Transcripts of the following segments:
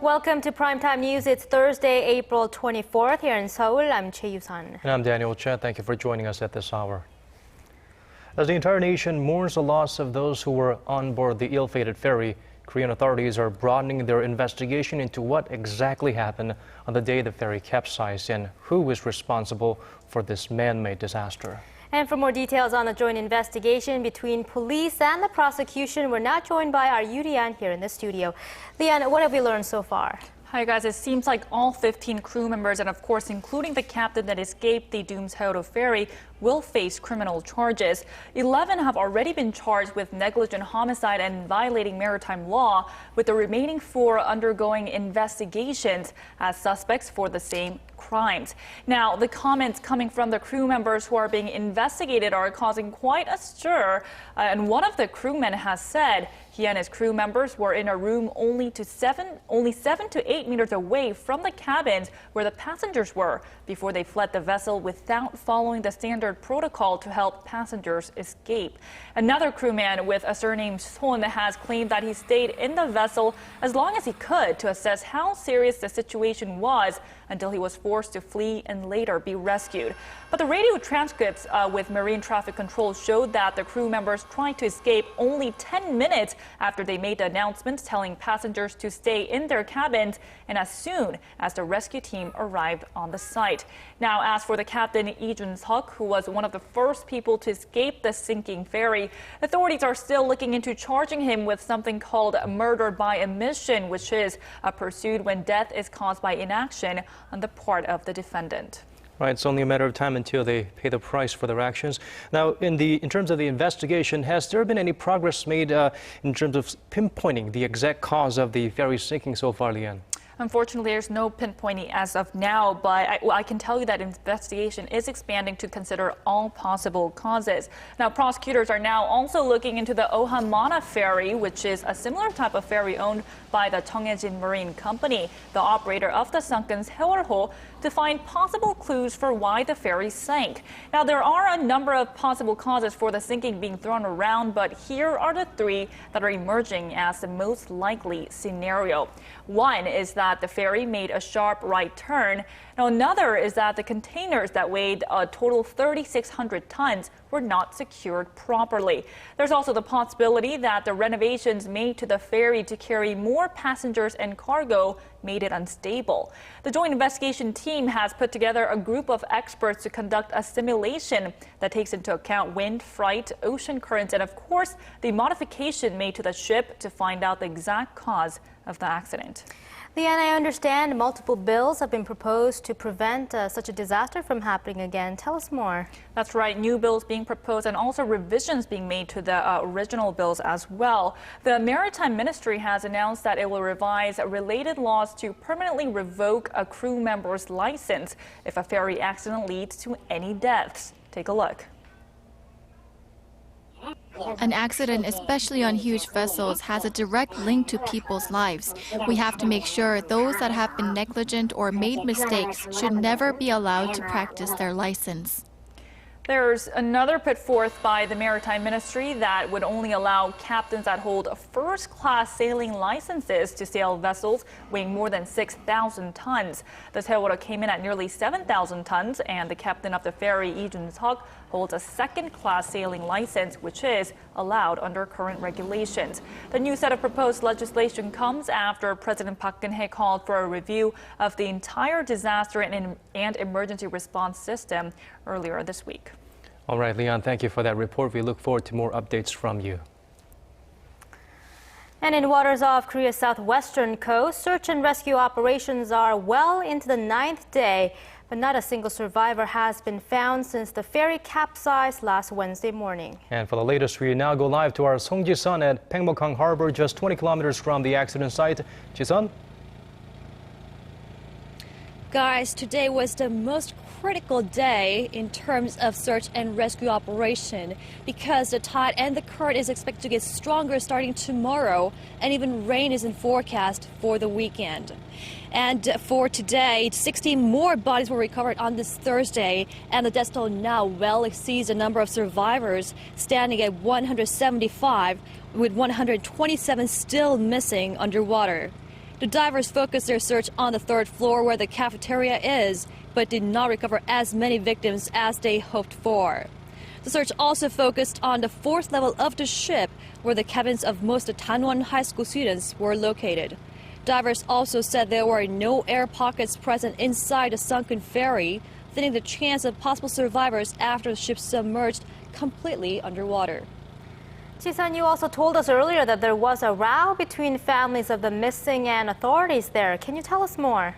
Welcome to Primetime News. It's Thursday, April 24th here in Seoul. I'm Choi Yusan. And I'm Daniel Chen. Thank you for joining us at this hour. As the entire nation mourns the loss of those who were on board the ill-fated ferry, Korean authorities are broadening their investigation into what exactly happened on the day the ferry capsized and who was responsible for this man-made disaster. And for more details on the joint investigation between police and the prosecution, we're now joined by our Lian here in the studio. Lian, what have we learned so far? Hi guys, it seems like all 15 crew members and of course including the captain that escaped the doomed Seoul ferry will face criminal charges. 11 have already been charged with negligent homicide and violating maritime law, with the remaining 4 undergoing investigations as suspects for the same crimes. Now, the comments coming from the crew members who are being investigated are causing quite a stir, and one of the crewmen has said he and his crew members were in a room only 7 to 8 meters away from the cabins where the passengers were before they fled the vessel without following the standard protocol to help passengers escape. Another crewman with a surname Sloane has claimed that he stayed in the vessel as long as he could to assess how serious the situation was until he was forced to flee and later be rescued. But the radio transcripts with Marine Traffic Control showed that the crew members tried to escape only 10 minutes after they made the announcement telling passengers to stay in their cabins and as soon as the rescue team arrived on the site. Now, as for the captain, Lee Jun-seok, who was one of the first people to escape the sinking ferry, authorities are still looking into charging him with something called murder by omission, which is pursued when death is caused by inaction on the part of the defendant. Right, it's only a matter of time until they pay the price for their actions. Now, in terms of the investigation, has there been any progress made in terms of pinpointing the exact cause of the ferry sinking so far, Lian? Unfortunately, there's no pinpointing as of now, but I can tell you that investigation is expanding to consider all possible causes. Now, prosecutors are now also looking into the Ohamana ferry, which is a similar type of ferry owned by the Cheongjin Marine Company, the operator of the sunken Seoul, to find possible clues for why the ferry sank. Now, there are a number of possible causes for the sinking being thrown around, but here are the 3 that are emerging as the most likely scenario. One is that the ferry made a sharp right turn. Now, another is that the containers that weighed a total 3,600 tons were not secured properly. There's also the possibility that the renovations made to the ferry to carry more passengers and cargo made it unstable. The joint investigation team has put together a group of experts to conduct a simulation that takes into account wind, fright, ocean currents, and of course, the modification made to the ship to find out the exact cause of the accident. Lian, I understand multiple bills have been proposed to prevent such a disaster from happening again. Tell us more. That's right. New bills being proposed and also revisions being made to the original bills as well. The Maritime Ministry has announced that it will revise related laws to permanently revoke a crew member's license if a ferry accident leads to any deaths. Take a look. An accident, especially on huge vessels, has a direct link to people's lives. We have to make sure those that have been negligent or made mistakes should never be allowed to practice their license. There's another put forth by the Maritime Ministry that would only allow captains that hold first-class sailing licenses to sail vessels weighing more than 6,000 tons. The Seoul came in at nearly 7,000 tons, and the captain of the ferry, Lee Jun-seok, holds a second-class sailing license, which is allowed under current regulations. The new set of proposed legislation comes after President Park Geun-hye called for a review of the entire disaster and emergency response system earlier this week. All right, Lian, thank you for that report. We look forward to more updates from you. And in waters off Korea's southwestern coast, search and rescue operations are well into the 9th day, but not a single survivor has been found since the ferry capsized last Wednesday morning. And for the latest, we now go live to our Song Ji-sun at Paengmok-hang Harbor, just 20 kilometers from the accident site. Ji-sun? Guys, today was the most critical day in terms of search and rescue operation because the tide and the current is expected to get stronger starting tomorrow, and even rain is in forecast for the weekend. And for today, 60 more bodies were recovered on this Thursday, and the death toll now well exceeds the number of survivors, standing at 175, with 127 still missing underwater. The divers focused their search on the third floor where the cafeteria is, but did not recover as many victims as they hoped for. The search also focused on the fourth level of the ship, where the cabins of most of Danwon High School students were located. Divers also said there were no air pockets present inside the sunken ferry, thinning the chance of possible survivors after the ship submerged completely underwater. Ji-sun, you also told us earlier that there was a row between families of the missing and authorities there. Can you tell us more?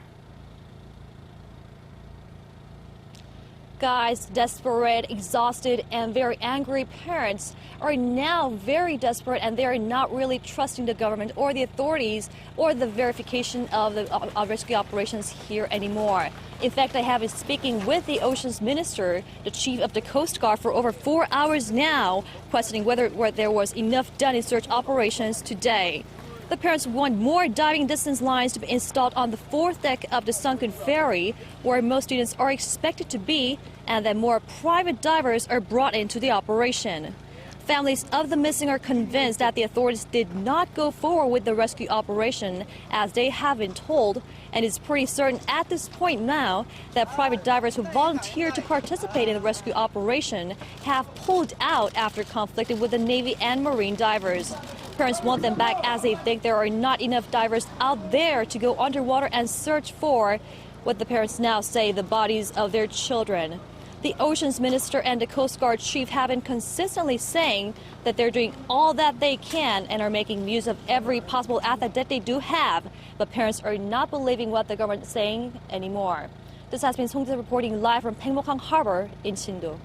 Guys, desperate, exhausted, and very angry parents are now very desperate, and they are not really trusting the government or the authorities or the verification of the rescue operations here anymore. In fact, I have been speaking with the Oceans Minister, the Chief of the Coast Guard, for over 4 hours now, questioning whether there was enough done in search operations today. The parents want more diving distance lines to be installed on the fourth deck of the sunken ferry, where most students are expected to be, and that more private divers are brought into the operation. Families of the missing are convinced that the authorities did not go forward with the rescue operation as they have been told, and it's pretty certain at this point now that private divers who volunteered to participate in the rescue operation have pulled out after conflicting with the Navy and Marine divers. Parents want them back as they think there are not enough divers out there to go underwater and search for what the parents now say the bodies of their children. The Oceans Minister and the Coast Guard Chief have been consistently saying that they're doing all that they can and are making use of every possible asset that they do have, but parents are not believing what the government is saying anymore. This has been Song Ji reporting live from Paengmok-hang Harbor in Sindu.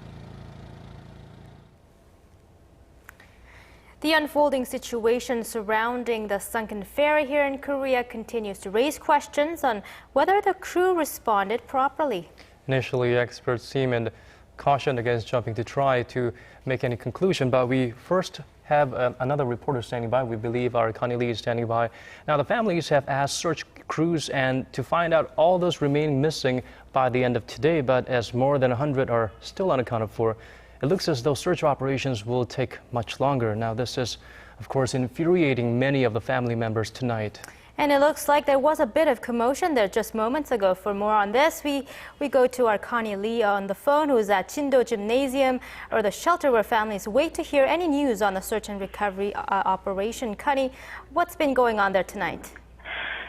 The unfolding situation surrounding the sunken ferry here in Korea continues to raise questions on whether the crew responded properly. Initially, expert seamen cautioned against jumping to try to make any conclusion, but we first have another reporter standing by. We believe our Connie Lee is standing by. Now, the families have asked search crews and to find out all those remaining missing by the end of today, but as more than 100 are still unaccounted for, it looks as though search operations will take much longer. Now, this is, of course, infuriating many of the family members tonight. And it looks like there was a bit of commotion there just moments ago. For more on this, we go to our Connie Lee on the phone, who's at Chindo Gymnasium, or the shelter where families wait to hear any news on the search and recovery operation. Connie, what's been going on there tonight?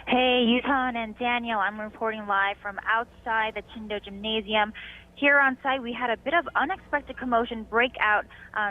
Hey, Yutan and Daniel, I'm reporting live from outside the Chindo Gymnasium. Here on site, we had a bit of unexpected commotion break out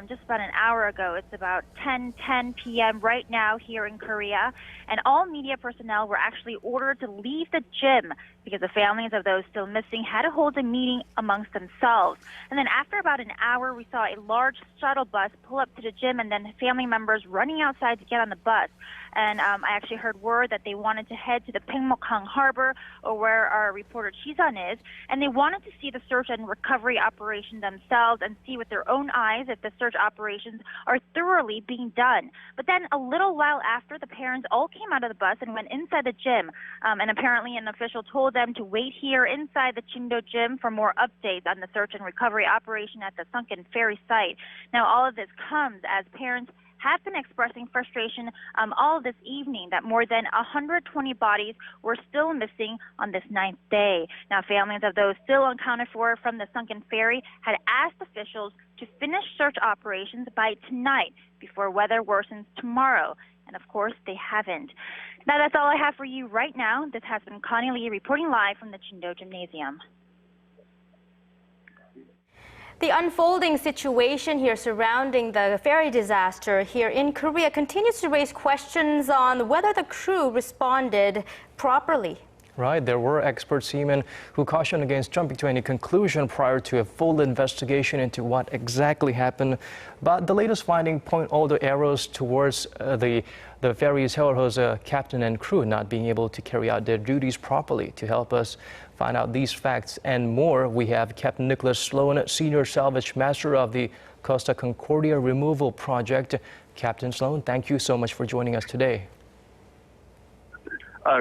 just about an hour ago. It's about 10:10 p.m. right now here in Korea, and all media personnel were actually ordered to leave the gym because the families of those still missing had to hold a meeting amongst themselves. And then after about an hour, we saw a large shuttle bus pull up to the gym, and then family members running outside to get on the bus. And I actually heard word that they wanted to head to the Paengmok-hang Harbor, or where our reporter Ji-sun is, and they wanted to see the search and recovery operation themselves and see with their own eyes if the search operations are thoroughly being done. But then a little while after, the parents all came out of the bus and went inside the gym, and apparently an official told them to wait here inside the Chindo gym for more updates on the search and recovery operation at the sunken ferry site. Now, all of this comes as parents have been expressing frustration all this evening that more than 120 bodies were still missing on this 9th day. Now, families of those still unaccounted for from the sunken ferry had asked officials to finish search operations by tonight before weather worsens tomorrow. And of course, they haven't. Now, that's all I have for you right now. This has been Connie Lee reporting live from the Chindo Gymnasium. The unfolding situation here surrounding the ferry disaster here in Korea continues to raise questions on whether the crew responded properly. Right, there were expert seamen who cautioned against jumping to any conclusion prior to a full investigation into what exactly happened. But the latest finding point all the arrows towards the ferry's captain and crew not being able to carry out their duties properly. To help us find out these facts and more, we have Captain Nicholas Sloane, Senior Salvage Master of the Costa Concordia Removal Project. Captain Sloane, thank you so much for joining us today.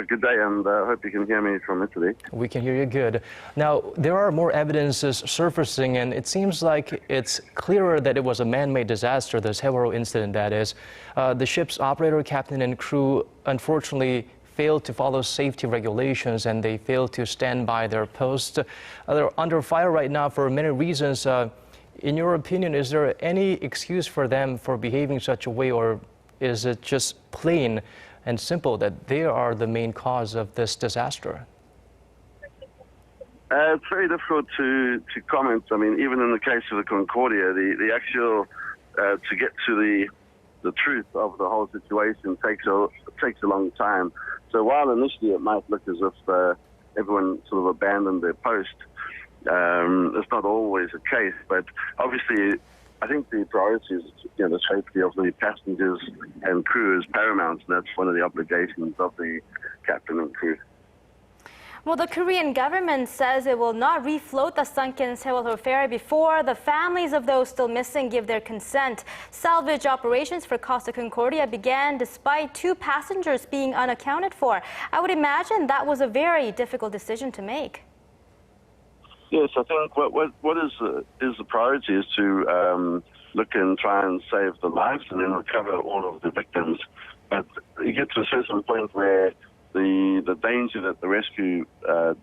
Good day, and I hope you can hear me from Italy. We can hear you good. Now, there are more evidences surfacing, and it seems like it's clearer that it was a man-made disaster, this Hewaro incident, that is. The ship's operator, captain, and crew unfortunately fail to follow safety regulations and they fail to stand by their posts. They're under fire right now for many reasons. In your opinion, is there any excuse for them for behaving such a way, or is it just plain and simple that they are the main cause of this disaster? It's very difficult to comment. I mean, even in the case of the Concordia, the actual to get to the truth of the whole situation takes a long time. So while initially it might look as if everyone sort of abandoned their post, it's not always the case. But obviously, I think the priority is, the safety of the passengers and crew is paramount, and that's one of the obligations of the captain and crew. Well, the Korean government says it will not refloat the sunken Sewol ferry before the families of those still missing give their consent. Salvage operations for Costa Concordia began despite 2 passengers being unaccounted for. I would imagine that was a very difficult decision to make. Yes, I think what is the priority is to look and try and save the lives and then recover all of the victims. But you get to a certain point where the danger that the rescue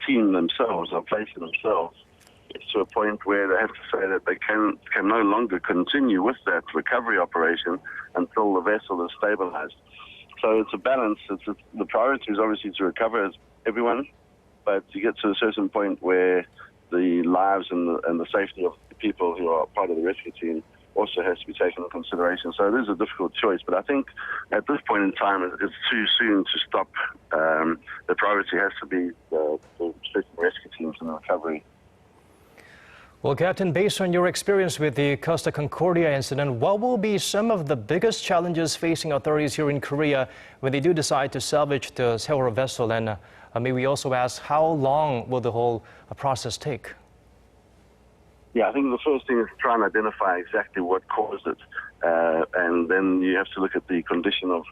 team themselves are placing themselves is to a point where they have to say that they can no longer continue with that recovery operation until the vessel is stabilized. So it's a balance. The priority is obviously to recover everyone, but you get to a certain point where the lives and the safety of the people who are part of the rescue team also has to be taken into consideration. So it is a difficult choice, but I think at this point in time it's too soon to stop. The priority has to be the rescue teams and the recovery. Well, Captain, based on your experience with the Costa Concordia incident, what will be some of the biggest challenges facing authorities here in Korea when they do decide to salvage the Sewol vessel? And may we also ask, how long will the whole process take? Yeah, I think the first thing is to try and identify exactly what caused it. And then you have to look at the condition of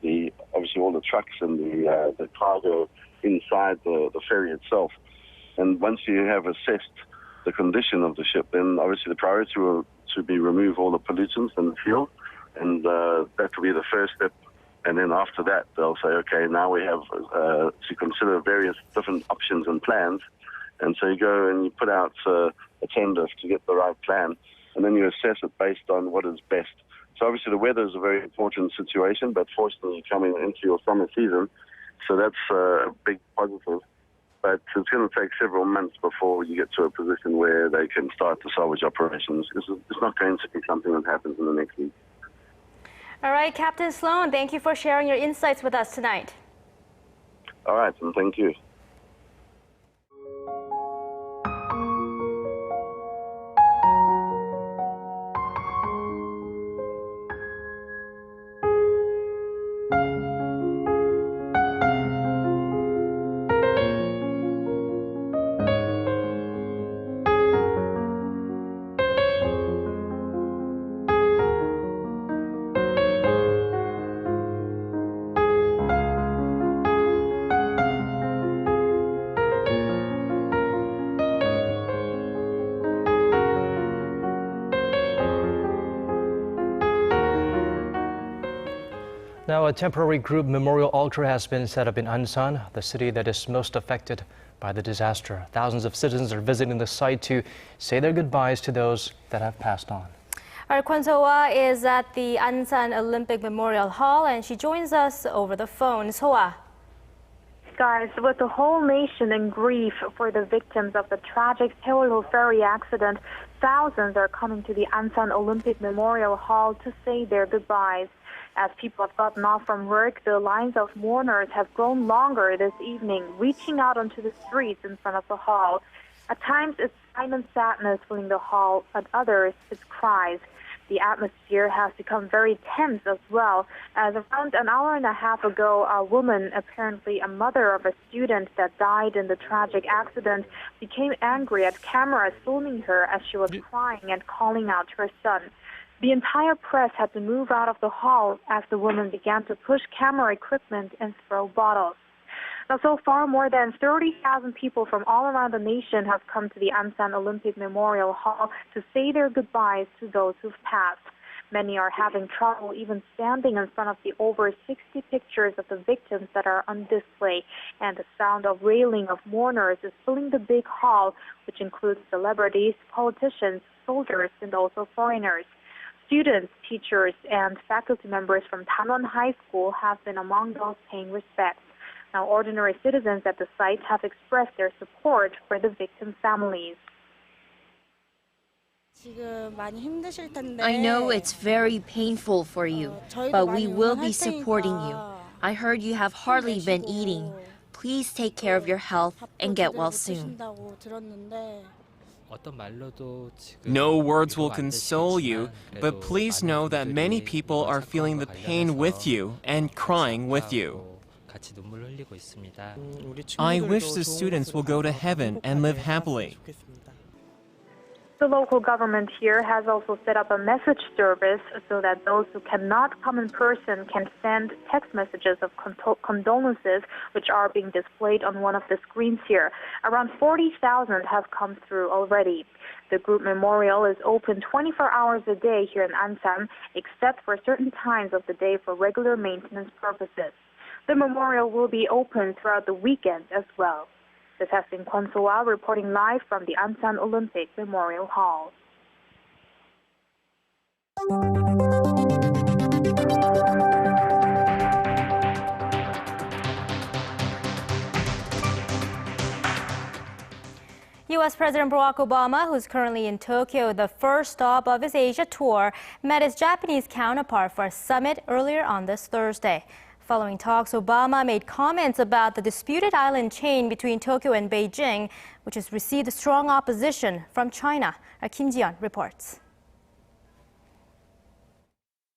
obviously all the trucks and the cargo inside the ferry itself. And once you have assessed the condition of the ship, then obviously the priority will to be remove all the pollutants and the fuel. And that will be the first step. And then after that, they'll say, okay, now we have to consider various different options and plans. And so you go and you put out a tender to get the right plan, and then you assess it based on what is best. So obviously the weather is a very important situation, but fortunately you're coming into your summer season, so that's a big positive. But it's going to take several months before you get to a position where they can start the salvage operations. It's not going to be something that happens in the next week. All right, Captain Sloane, thank you for sharing your insights with us tonight. All right, and thank you. Now, a temporary group memorial altar has been set up in Ansan, the city that is most affected by the disaster. Thousands of citizens are visiting the site to say their goodbyes to those that have passed on. Our Kwon So-ah is at the Ansan Olympic Memorial Hall, and she joins us over the phone. So-ah. Guys, with the whole nation in grief for the victims of the tragic Sewol ferry accident, thousands are coming to the Ansan Olympic Memorial Hall to say their goodbyes. As people have gotten off from work, the lines of mourners have grown longer this evening, reaching out onto the streets in front of the hall. At times, it's silent sadness filling the hall, at others, it's cries. The atmosphere has become very tense as well, as around an hour and a half ago, a woman, apparently a mother of a student that died in the tragic accident, became angry at cameras filming her as she was crying and calling out to her son. The entire press had to move out of the hall as the woman began to push camera equipment and throw bottles. Now, so far, more than 30,000 people from all around the nation have come to the Ansan Olympic Memorial Hall to say their goodbyes to those who've passed. Many are having trouble even standing in front of the over 60 pictures of the victims that are on display, and the sound of wailing of mourners is filling the big hall, which includes celebrities, politicians, soldiers, and also foreigners. Students, teachers, and faculty members from Danwon High School have been among those paying respects. Now, ordinary citizens at the site have expressed their support for the victims' families. I know it's very painful for you, but we will be supporting you. I heard you have hardly been eating. Please take care of your health and get well soon. No words will console you, but please know that many people are feeling the pain with you and crying with you. I wish the students will go to heaven and live happily. The local government here has also set up a message service so that those who cannot come in person can send text messages of condolences, which are being displayed on one of the screens here. Around 40,000 have come through already. The group memorial is open 24 hours a day here in Ansan, except for certain times of the day for regular maintenance purposes. The memorial will be open throughout the weekend as well. This has been Kwon So-ah reporting live from the Ansan Olympic Memorial Hall. U.S. President Barack Obama, who's currently in Tokyo, the first stop of his Asia tour, met his Japanese counterpart for a summit earlier on this Thursday. Following talks, Obama made comments about the disputed island chain between Tokyo and Beijing, which has received strong opposition from China. Kim Ji-yeon reports.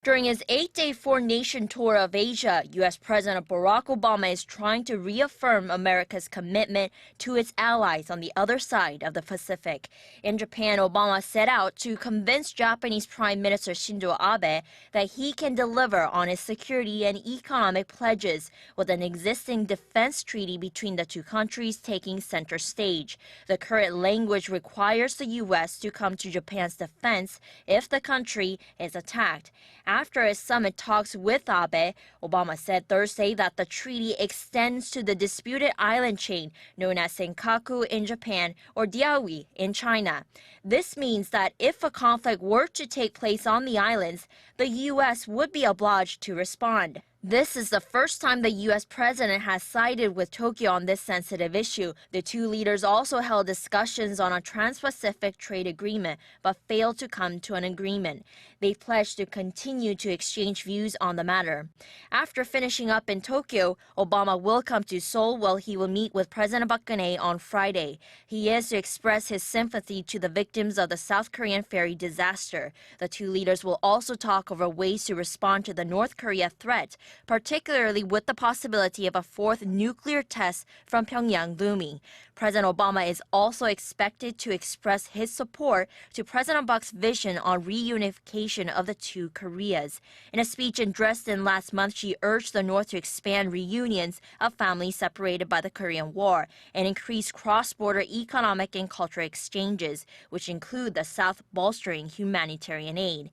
During his 8-day four-nation tour of Asia, U.S. President Barack Obama is trying to reaffirm America's commitment to its allies on the other side of the Pacific. In Japan, Obama set out to convince Japanese Prime Minister Shinzo Abe that he can deliver on his security and economic pledges, with an existing defense treaty between the two countries taking center stage. The current language requires the U.S. to come to Japan's defense if the country is attacked. After his summit talks with Abe, Obama said Thursday that the treaty extends to the disputed island chain known as Senkaku in Japan or Diaoyu in China. This means that if a conflict were to take place on the islands, the U.S. would be obliged to respond. This is the first time the U.S. president has sided with Tokyo on this sensitive issue. The two leaders also held discussions on a trans-Pacific trade agreement, but failed to come to an agreement. They pledged to continue to exchange views on the matter. After finishing up in Tokyo, Obama will come to Seoul where he will meet with President Park Geun-hye on Friday. He is to express his sympathy to the victims of the South Korean ferry disaster. The two leaders will also talk over ways to respond to the North Korea threat, particularly with the possibility of a fourth nuclear test from Pyongyang looming. President Obama is also expected to express his support to President Park's vision on reunification of the two Koreas. In a speech in Dresden last month, she urged the North to expand reunions of families separated by the Korean War and increase cross-border economic and cultural exchanges, which include the South bolstering humanitarian aid.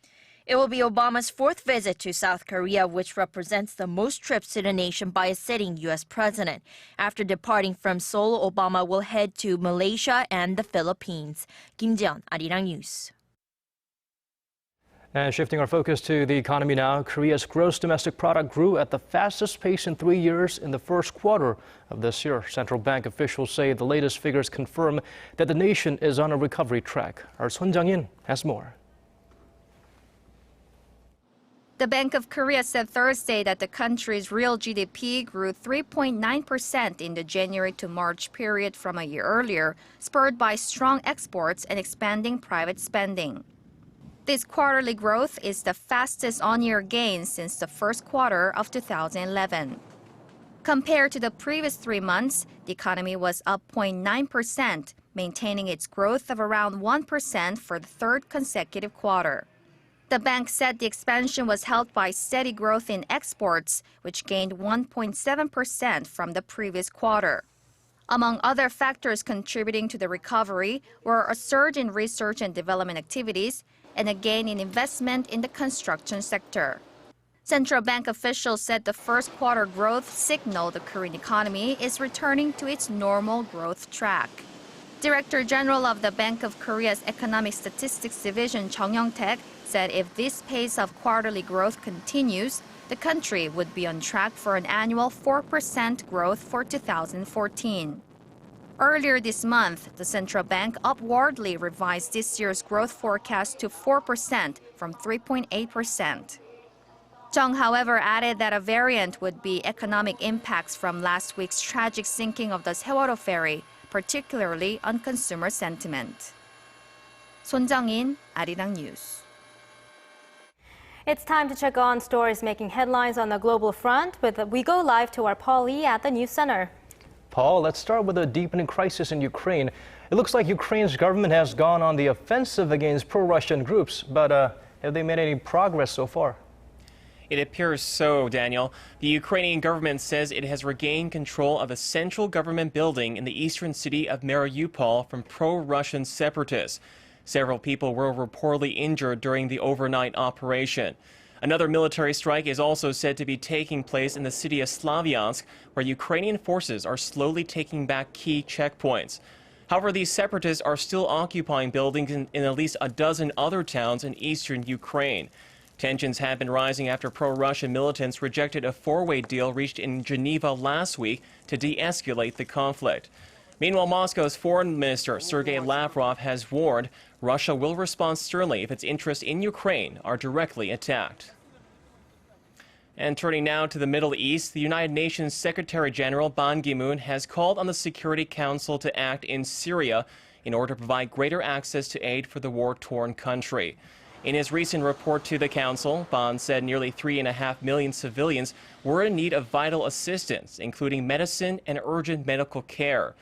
It will be Obama's fourth visit to South Korea, which represents the most trips to the nation by a sitting U.S. president. After departing from Seoul, Obama will head to Malaysia and the Philippines. Kim Ji-yeon, Arirang News. And shifting our focus to the economy now, Korea's gross domestic product grew at the fastest pace in 3 years in the first quarter of this year. Central bank officials say the latest figures confirm that the nation is on a recovery track. Our Son Jang-in has more. The Bank of Korea said Thursday that the country's real GDP grew 3.9% in the January to March period from a year earlier, spurred by strong exports and expanding private spending. This quarterly growth is the fastest on-year gain since the first quarter of 2011. Compared to the previous 3 months, the economy was up 0.9%, maintaining its growth of around 1% for the third consecutive quarter. The bank said the expansion was helped by steady growth in exports, which gained 1.7% from the previous quarter. Among other factors contributing to the recovery were a surge in research and development activities and a gain in investment in the construction sector. Central bank officials said the first quarter growth signaled the Korean economy is returning to its normal growth track. Director General of the Bank of Korea's Economic Statistics Division Chung Young-taek said if this pace of quarterly growth continues, the country would be on track for an annual 4% growth for 2014. Earlier this month, the central bank upwardly revised this year's growth forecast to 4% from 3.8%. Chung, however, added that a variant would be economic impacts from last week's tragic sinking of the Sewol ferry, particularly on consumer sentiment. Son Jang-in, Arirang News. It's time to check on stories making headlines on the global front. We go live to our Paul Lee at the News Center. Paul, let's start with a deepening crisis in Ukraine. It looks like Ukraine's government has gone on the offensive against pro-Russian groups, but have they made any progress so far? It appears so, Daniel. The Ukrainian government says it has regained control of a central government building in the eastern city of Mariupol from pro-Russian separatists. Several people were reportedly injured during the overnight operation. Another military strike is also said to be taking place in the city of Slavyansk, where Ukrainian forces are slowly taking back key checkpoints. However, these separatists are still occupying buildings in at least a dozen other towns in eastern Ukraine. Tensions have been rising after pro-Russian militants rejected a four-way deal reached in Geneva last week to de-escalate the conflict. Meanwhile, Moscow's foreign minister Sergei Lavrov has warned Russia will respond sternly if its interests in Ukraine are directly attacked. And turning now to the Middle East, the United Nations Secretary General Ban Ki-moon has called on the Security Council to act in Syria in order to provide greater access to aid for the war-torn country. In his recent report to the Council, Ban said nearly 3.5 million civilians were in need of vital assistance, including medicine and urgent medical care.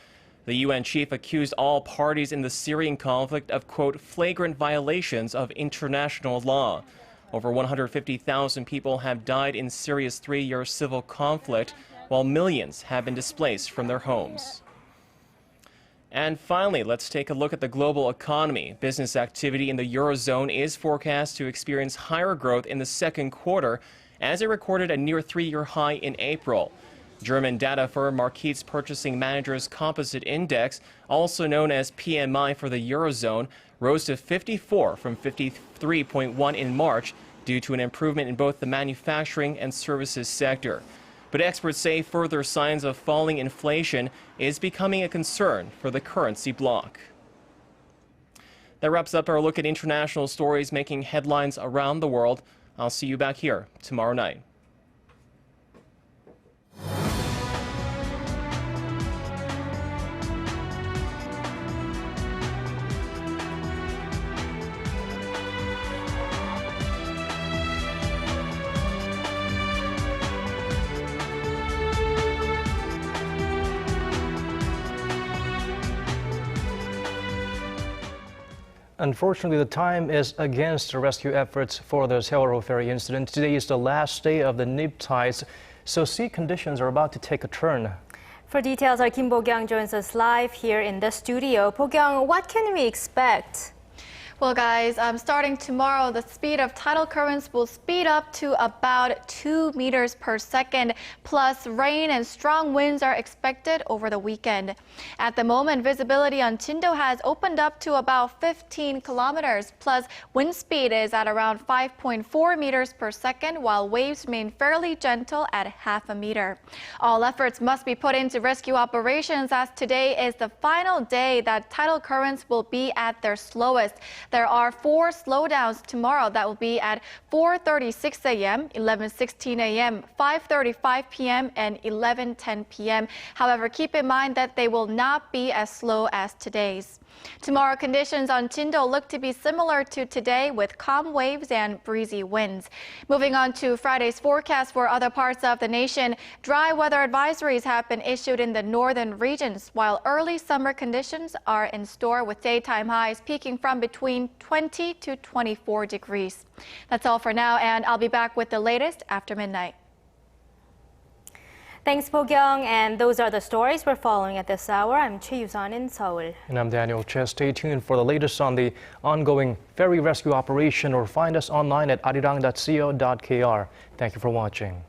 The UN chief accused all parties in the Syrian conflict of, quote, flagrant violations of international law. Over 150,000 people have died in Syria's 3-year civil conflict, while millions have been displaced from their homes. And finally, let's take a look at the global economy. Business activity in the Eurozone is forecast to experience higher growth in the second quarter, as it recorded a near 3-year high in April. German data firm Marquis Purchasing Managers Composite Index, also known as PMI for the Eurozone, rose to 54 from 53.1 in March due to an improvement in both the manufacturing and services sector. But experts say further signs of falling inflation is becoming a concern for the currency bloc. That wraps up our look at international stories making headlines around the world. I'll see you back here tomorrow night. Unfortunately, the time is against the rescue efforts for the Sewol ferry incident. Today is the last day of the nip tides, so sea conditions are about to take a turn. For details, our Kim Bo-kyung joins us live here in the studio. Bo-kyung, what can we expect? Well, guys, starting tomorrow, the speed of tidal currents will speed up to about 2 meters per second, plus rain and strong winds are expected over the weekend. At the moment, visibility on Chindo has opened up to about 15 kilometers, plus wind speed is at around 5.4 meters per second, while waves remain fairly gentle at half a meter. All efforts must be put into rescue operations, as today is the final day that tidal currents will be at their slowest. There are 4 slowdowns tomorrow that will be at 4:36 a.m., 11:16 a.m., 5:35 p.m., and 11:10 p.m. However, keep in mind that they will not be as slow as today's. Tomorrow, conditions on Chindo look to be similar to today, with calm waves and breezy winds. Moving on to Friday's forecast for other parts of the nation, dry weather advisories have been issued in the northern regions, while early summer conditions are in store, with daytime highs peaking from between 20 to 24 degrees. That's all for now, and I'll be back with the latest after midnight. Thanks, Bo-kyung. And those are the stories we're following at this hour. I'm Choi Yusan in Seoul. And I'm Daniel Che. Stay tuned for the latest on the ongoing ferry rescue operation or find us online at arirang.co.kr. Thank you for watching.